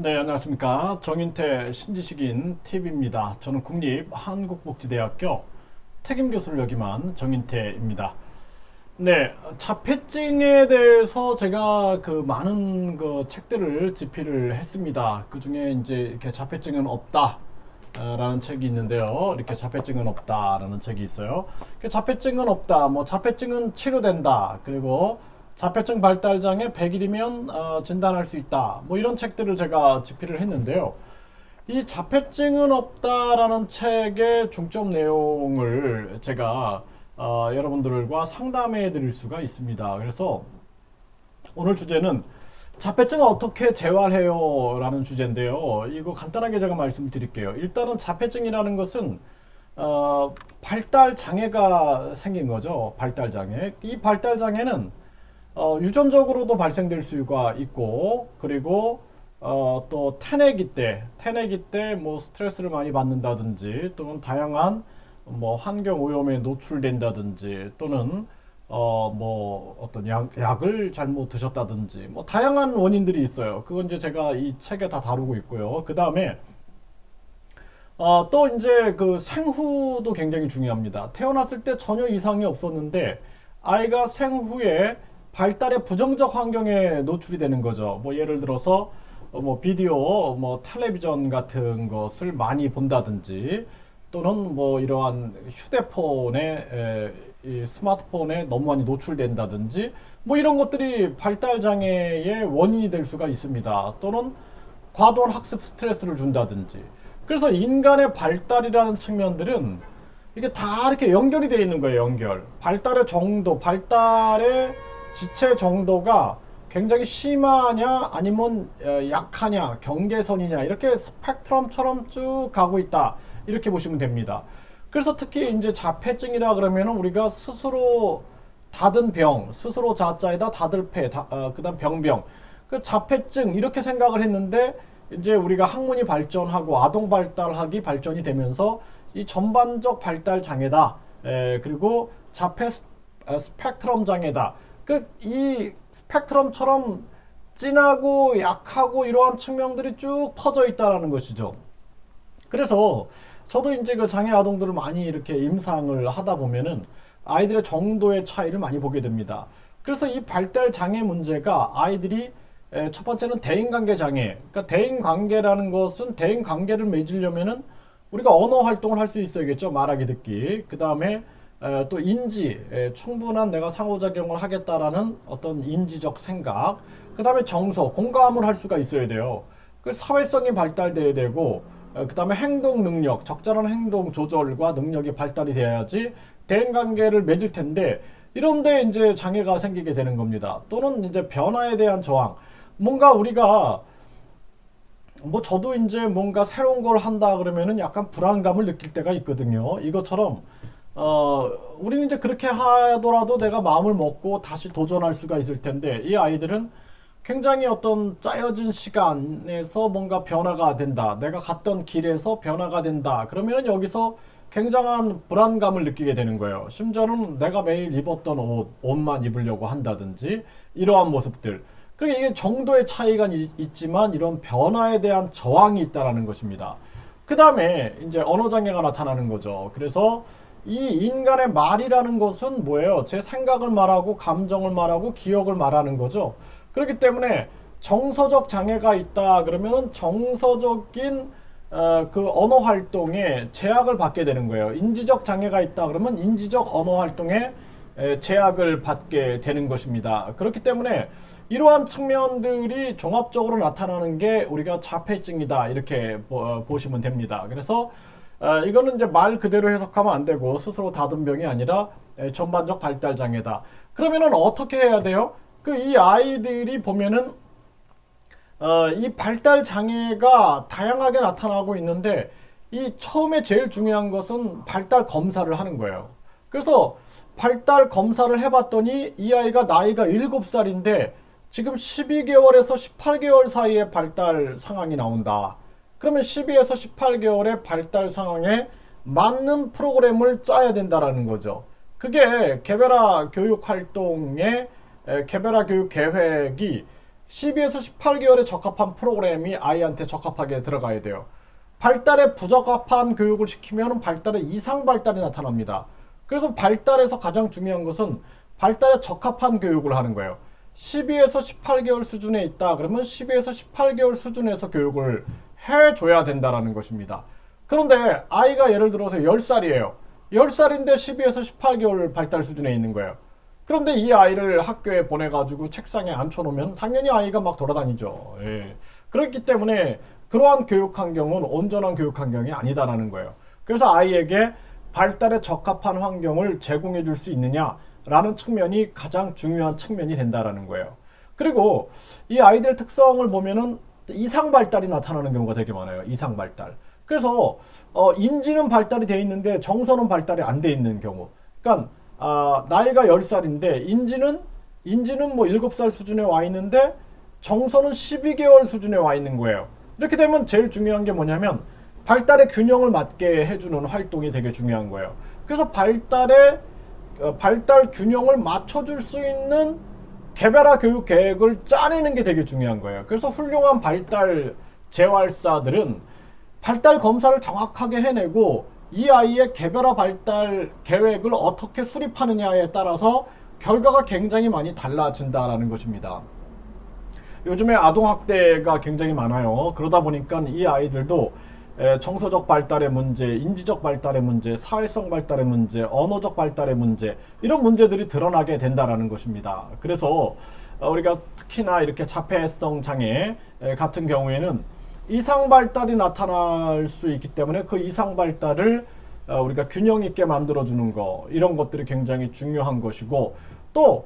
네, 안녕하십니까. 정인태 신지식인 TV입니다. 저는 국립한국복지대학교 책임교수를 역임한 정인태입니다. 네, 자폐증에 대해서 제가 많은 책들을 집필을 했습니다. 그 중에 이제 이렇게 자폐증은 없다. 라는 책이 있는데요. 이렇게 자폐증은 없다라는 책이 있어요. 자폐증은 없다. 뭐 자폐증은 치료된다. 그리고 자폐증 발달장애 100일이면 진단할 수 있다. 뭐 이런 책들을 제가 집필을 했는데요. 이 자폐증은 없다라는 책의 중점 내용을 제가 여러분들과 상담해 드릴 수가 있습니다. 그래서 오늘 주제는 자폐증을 어떻게 재활해요? 라는 주제인데요. 이거 간단하게 제가 말씀을 드릴게요. 일단은 자폐증이라는 것은 발달 장애가 생긴 거죠. 발달 장애. 이 발달 장애는 유전적으로도 발생될 수가 있고, 그리고 또 태내기 때 뭐 스트레스를 많이 받는다든지, 또는 다양한 뭐 환경 오염에 노출된다든지, 또는 뭐 어떤 약을 잘못 드셨다든지, 뭐 다양한 원인들이 있어요. 그건 이제 제가 이 책에 다 다루고 있고요. 그 다음에 또 이제 그 생후도 굉장히 중요합니다. 태어났을 때 전혀 이상이 없었는데 아이가 생후에 발달의 부정적 환경에 노출이 되는 거죠. 뭐 예를 들어서 뭐 비디오, 뭐 텔레비전 같은 것을 많이 본다든지, 또는 뭐 이러한 휴대폰에 이 스마트폰에 너무 많이 노출된다든지, 뭐 이런 것들이 발달 장애의 원인이 될 수가 있습니다. 또는 과도한 학습 스트레스를 준다든지. 그래서 인간의 발달이라는 측면들은 이게 다 이렇게 연결이 되어 있는 거예요. 연결. 발달의 정도, 발달의 지체 정도가 굉장히 심하냐 아니면 약하냐, 경계선이냐, 이렇게 스펙트럼처럼 쭉 가고 있다, 이렇게 보시면 됩니다. 그래서 특히 이제 자폐증이라 그러면 우리가 스스로 닫은 병, 스스로 자자에다 닫을 폐, 그다음 병병, 그 자폐증 이렇게 생각을 했는데, 이제 우리가 학문이 발전하고 아동 발달학이 발전이 되면서 이 전반적 발달 장애다. 그리고 자폐 스펙트럼 장애다. 이 스펙트럼처럼 진하고 약하고 이러한 측면들이 쭉 퍼져 있다라는 것이죠. 그래서 저도 이제 그 장애 아동들을 많이 이렇게 임상을 하다 보면은 아이들의 정도의 차이를 많이 보게 됩니다. 그래서 이 발달 장애 문제가 아이들이 첫 번째는 대인관계 장애. 그러니까 대인관계라는 것은 대인관계를 맺으려면은 우리가 언어 활동을 할 수 있어야겠죠. 말하기 듣기. 그 다음에 또 인지, 충분한 내가 상호작용을 하겠다라는 어떤 인지적 생각. 그 다음에 정서, 공감을 할 수가 있어야 돼요. 그 사회성이 발달돼야 되고, 그 다음에 행동 능력, 적절한 행동 조절과 능력이 발달이 돼야지 대인관계를 맺을 텐데, 이런데 이제 장애가 생기게 되는 겁니다. 또는 이제 변화에 대한 저항. 뭔가 우리가 뭐 저도 이제 뭔가 새로운 걸 한다 그러면은 약간 불안감을 느낄 때가 있거든요. 이것처럼 우리는 이제 그렇게 하더라도 내가 마음을 먹고 다시 도전할 수가 있을 텐데, 이 아이들은 굉장히 어떤 짜여진 시간에서 뭔가 변화가 된다. 내가 갔던 길에서 변화가 된다. 그러면 여기서 굉장한 불안감을 느끼게 되는 거예요. 심지어는 내가 매일 입었던 옷만 입으려고 한다든지, 이러한 모습들. 그러니까 이게 정도의 차이가 있지만 이런 변화에 대한 저항이 있다라는 것입니다. 그 다음에 이제 언어장애가 나타나는 거죠. 그래서 이 인간의 말이라는 것은 뭐예요? 제 생각을 말하고 감정을 말하고 기억을 말하는 거죠. 그렇기 때문에 정서적 장애가 있다 그러면은 정서적인 그 언어 활동에 제약을 받게 되는 거예요. 인지적 장애가 있다 그러면 인지적 언어 활동에 제약을 받게 되는 것입니다. 그렇기 때문에 이러한 측면들이 종합적으로 나타나는 게 우리가 자폐증이다, 이렇게 보시면 됩니다. 그래서 이거는 이제 말 그대로 해석하면 안 되고 스스로 닫은 병이 아니라 전반적 발달 장애다. 그러면은 어떻게 해야 돼요? 이 아이들이 보면은 이 발달 장애가 다양하게 나타나고 있는데, 이 처음에 제일 중요한 것은 발달 검사를 하는 거예요. 그래서 발달 검사를 해봤더니 이 아이가 나이가 7살인데 지금 12개월에서 18개월 사이에 발달 상황이 나온다. 그러면 12에서 18개월의 발달 상황에 맞는 프로그램을 짜야 된다라는 거죠. 그게 개별화 교육 활동의 개별화 교육 계획이 12에서 18개월에 적합한 프로그램이 아이한테 적합하게 들어가야 돼요. 발달에 부적합한 교육을 시키면 발달에 이상 발달이 나타납니다. 그래서 발달에서 가장 중요한 것은 발달에 적합한 교육을 하는 거예요. 12에서 18개월 수준에 있다 그러면 12에서 18개월 수준에서 교육을 해줘야 된다는 것입니다. 그런데 아이가 예를 들어서 10살이에요. 10살인데 12에서 18개월 발달 수준에 있는 거예요. 그런데 이 아이를 학교에 보내가지고 책상에 앉혀놓으면 당연히 아이가 막 돌아다니죠. 예. 그렇기 때문에 그러한 교육 환경은 온전한 교육 환경이 아니다라는 거예요. 그래서 아이에게 발달에 적합한 환경을 제공해 줄 수 있느냐라는 측면이 가장 중요한 측면이 된다라는 거예요. 그리고 이 아이들 특성을 보면은 이상 발달이 나타나는 경우가 되게 많아요. 이상 발달. 그래서 인지는 발달이 돼 있는데 정서는 발달이 안 돼 있는 경우. 그러니까 나이가 10살인데 인지는 뭐 7살 수준에 와 있는데 정서는 12개월 수준에 와 있는 거예요. 이렇게 되면 제일 중요한 게 뭐냐면 발달의 균형을 맞게 해주는 활동이 되게 중요한 거예요. 그래서 발달 균형을 맞춰줄 수 있는 개별화 교육 계획을 짜내는 게 되게 중요한 거예요. 그래서 훌륭한 발달 재활사들은 발달 검사를 정확하게 해내고 이 아이의 개별화 발달 계획을 어떻게 수립하느냐에 따라서 결과가 굉장히 많이 달라진다라는 것입니다. 요즘에 아동학대가 굉장히 많아요. 그러다 보니까 이 아이들도 정서적 발달의 문제, 인지적 발달의 문제, 사회성 발달의 문제, 언어적 발달의 문제 이런 문제들이 드러나게 된다라는 것입니다. 그래서 우리가 특히나 이렇게 자폐성 장애 같은 경우에는 이상 발달이 나타날 수 있기 때문에 그 이상 발달을 우리가 균형 있게 만들어주는 거 이런 것들이 굉장히 중요한 것이고 또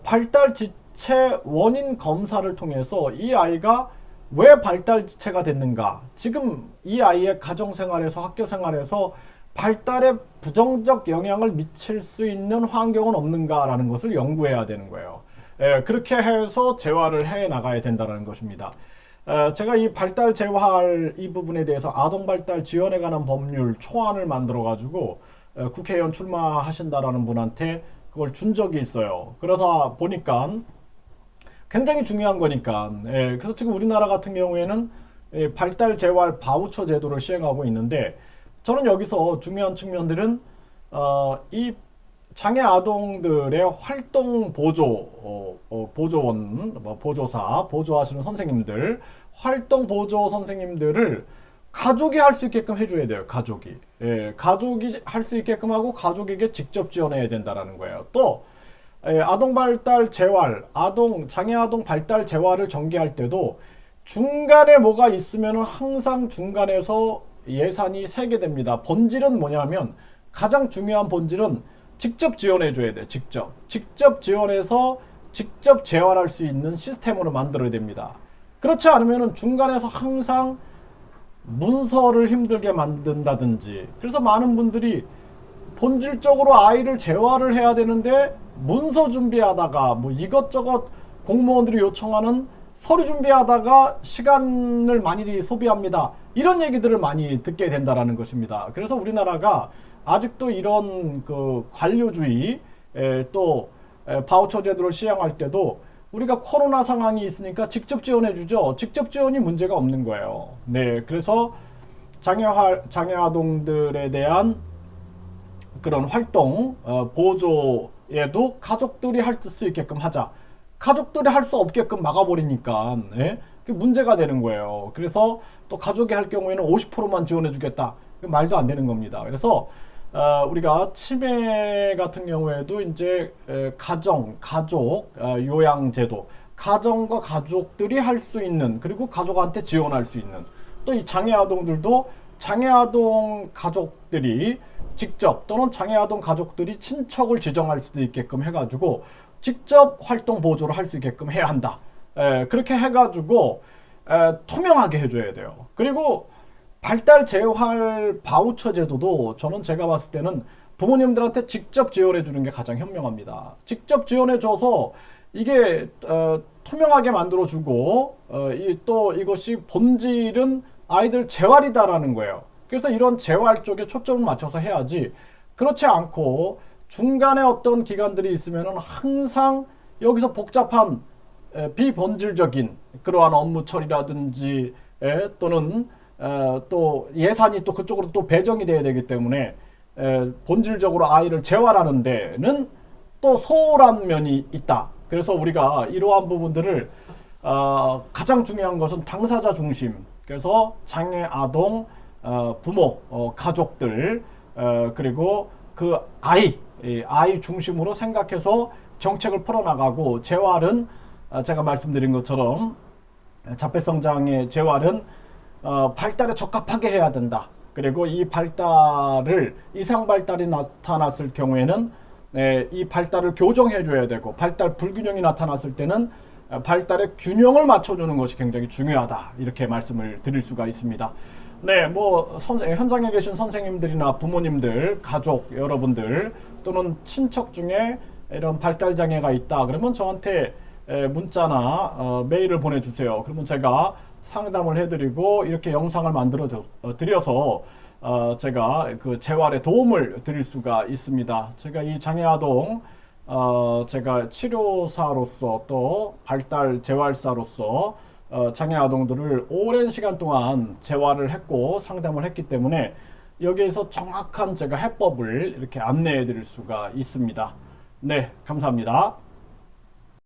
발달 지체 원인 검사를 통해서 이 아이가 왜 발달 지체가 됐는가 지금 이 아이의 가정생활에서 학교생활에서 발달에 부정적 영향을 미칠 수 있는 환경은 없는가라는 것을 연구해야 되는 거예요. 그렇게 해서 재활을 해 나가야 된다는 것입니다. 제가 이 발달 재활 이 부분에 대해서 아동 발달 지원에 관한 법률 초안을 만들어 가지고 국회의원 출마하신다라는 분한테 그걸 준 적이 있어요. 그래서 보니까 굉장히 중요한 거니까. 그래서 지금 우리나라 같은 경우에는 발달 재활 바우처 제도를 시행하고 있는데 저는 여기서 중요한 측면들은 이 장애 아동들의 활동 보조, 보조원, 보조사, 보조하시는 선생님들, 활동 보조 선생님들을 가족이 할 수 있게끔 해줘야 돼요. 가족이. 가족이 할 수 있게끔 하고 가족에게 직접 지원해야 된다는 거예요. 또 아동 발달 재활, 장애 아동 발달 재활을 전개할 때도 중간에 뭐가 있으면 항상 중간에서 예산이 세게 됩니다. 본질은 뭐냐면 가장 중요한 본질은 직접 지원해 줘야 돼. 직접 지원해서 직접 재활할 수 있는 시스템으로 만들어야 됩니다. 그렇지 않으면 중간에서 항상 문서를 힘들게 만든다든지 그래서 많은 분들이 본질적으로 아이를 재활을 해야 되는데 문서 준비하다가 뭐 이것저것 공무원들이 요청하는 서류 준비하다가 시간을 많이 소비합니다. 이런 얘기들을 많이 듣게 된다라는 것입니다. 그래서 우리나라가 아직도 이런 그 관료주의 또 바우처 제도를 시행할 때도 우리가 코로나 상황이 있으니까 직접 지원해 주죠. 직접 지원이 문제가 없는 거예요. 네, 그래서 장애 아동들에 대한 그런 활동 보조에도 가족들이 할 수 있게끔 하자. 가족들이 할 수 없게끔 막아버리니까 그게 문제가 되는 거예요. 그래서 또 가족이 할 경우에는 50%만 지원해 주겠다. 말도 안 되는 겁니다. 그래서 우리가 치매 같은 경우에도 이제 가족 요양제도, 가정과 가족들이 할 수 있는 그리고 가족한테 지원할 수 있는 또 이 장애 아동들도 장애 아동 가족들이 직접 또는 장애 아동 가족들이 친척을 지정할 수도 있게끔 해가지고 직접 활동 보조를 할 수 있게끔 해야 한다. 그렇게 해가지고 투명하게 해줘야 돼요. 그리고 발달 재활 바우처 제도도 저는 제가 봤을 때는 부모님들한테 직접 지원해 주는 게 가장 현명합니다. 직접 지원해 줘서 이게 투명하게 만들어 주고 또 이것이 본질은 아이들 재활이다라는 거예요. 그래서 이런 재활 쪽에 초점을 맞춰서 해야지 그렇지 않고 중간에 어떤 기간들이 있으면 항상 여기서 복잡한 비본질적인 그러한 업무 처리라든지 또는 또 예산이 또 그쪽으로 또 배정이 돼야 되기 때문에 본질적으로 아이를 재활하는 데는 또 소홀한 면이 있다. 그래서 우리가 이러한 부분들을 가장 중요한 것은 당사자 중심. 그래서 장애 아동, 부모, 가족들 그리고 그 아이 중심으로 생각해서 정책을 풀어나가고 재활은 제가 말씀드린 것처럼 자폐성장의 재활은 발달에 적합하게 해야 된다. 그리고 이 발달을 이상 발달이 나타났을 경우에는 이 발달을 교정해 줘야 되고 발달 불균형이 나타났을 때는 발달의 균형을 맞춰주는 것이 굉장히 중요하다. 이렇게 말씀을 드릴 수가 있습니다. 네, 뭐 현장에 계신 선생님들이나 부모님들, 가족 여러분들 또는 친척 중에 이런 발달 장애가 있다. 그러면 저한테 문자나 메일을 보내주세요. 그러면 제가 상담을 해드리고 이렇게 영상을 만들어 드려서 제가 그 재활에 도움을 드릴 수가 있습니다. 제가 이 장애 아동 제가 치료사로서 또 발달 재활사로서 장애 아동들을 오랜 시간 동안 재활을 했고 상담을 했기 때문에 여기에서 정확한 제가 해법을 이렇게 안내해 드릴 수가 있습니다. 네, 감사합니다.